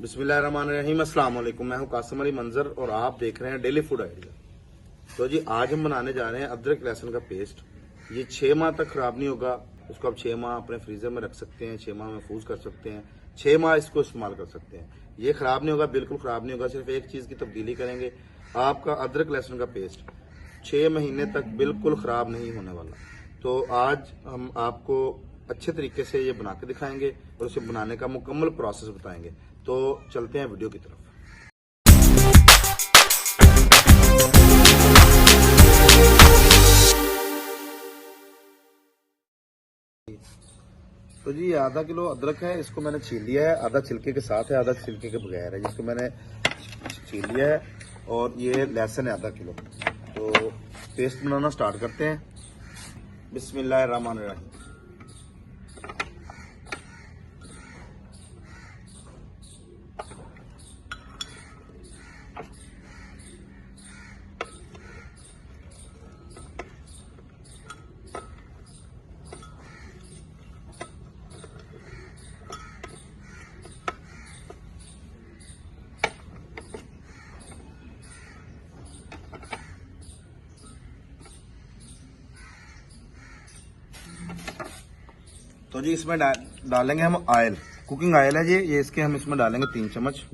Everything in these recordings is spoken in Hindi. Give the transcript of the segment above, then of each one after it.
बिस्मिल्लाहिर्रहमानिर्रहीम। अस्सलाम वालेकुम। मैं हूं कासिम अली मंजर और आप देख रहे हैं डेली फूड आइडिया। तो जी आज हम बनाने जा रहे हैं अदरक लहसुन का पेस्ट। ये 6 माह तक खराब नहीं होगा। इसको आप 6 माह अपने फ्रीजर में रख सकते हैं, 6 माह महफूज कर सकते हैं, 6 माह इसको इस्तेमाल कर सकते हैं। ये खराब नहीं होगा, बिल्कुल खराब नहीं होगा। सिर्फ एक चीज की तब्दीली करेंगे, आपका अदरक लहसुन का पेस्ट 6 महीने तक बिल्कुल खराब नहीं होने वाला। तो आज हम आपको अच्छे तरीके से ये बना के दिखाएंगे और उसे बनाने का मुकम्मल प्रोसेस बताएंगे। तो चलते हैं वीडियो की तरफ। तो जी ये आधा किलो अदरक है, इसको मैंने छील लिया है। आधा छिलके के साथ है, आधा छिलके के बगैर है, जिसको मैंने छील लिया है। और ये लहसुन है आधा किलो। तो पेस्ट बनाना स्टार्ट करते हैं। बिस्मिल्लाहिर्रहमानिर्रहीम। तो जी इसमें डालेंगे हम ऑयल, कुकिंग ऑयल है ये इसके हम इसमें डालेंगे 3 चम्मच।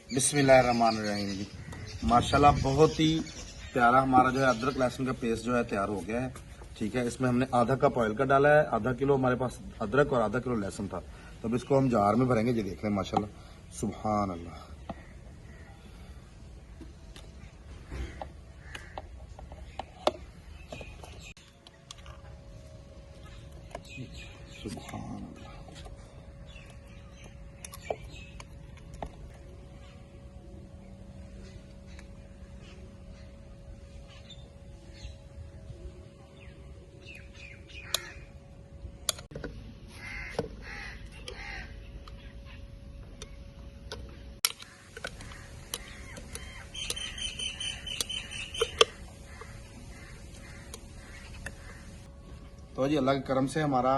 बिस्मिल्लाहिर्रहमानिर्रहीम जी। माशाल्लाह बहुत ही प्यारा हमारा जो है अदरक लहसुन का पेस्ट जो है तैयार हो गया है। ठीक है, इसमें हमने आधा कप ऑयल का डाला है, आधा किलो हमारे पास अदरक और आधा किलो लहसुन था। तो अब इसको हम जार में भरेंगे। ये देख रहे हैं माशाल्लाह, सुभान अल्लाह। सुभान अल्लाह। तो जी अल्लाह के करम से हमारा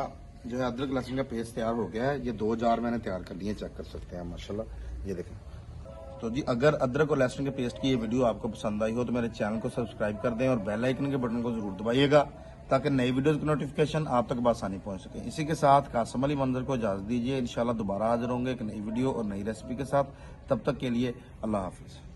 जो है अदरक लहसुन का पेस्ट तैयार हो गया है। ये 2 जार मैंने तैयार कर लिए, चेक कर सकते हैं माशाल्लाह। ये देखें। तो जी अगर अदरक और लहसुन के पेस्ट की ये वीडियो आपको पसंद आई हो तो मेरे चैनल को सब्सक्राइब कर दें और बेल आइकन के बटन को जरूर दबाइएगा ताकि नई वीडियोस की नोटिफिकेशन आप तक बआसानी पहुंच सके। इसी के साथ कासिम अली मंजर को इजाजत दीजिए। इंशाल्लाह दोबारा हाजिर होंगे एक नई वीडियो और नई रेसिपी के साथ। तब तक के लिए अल्लाह हाफिज।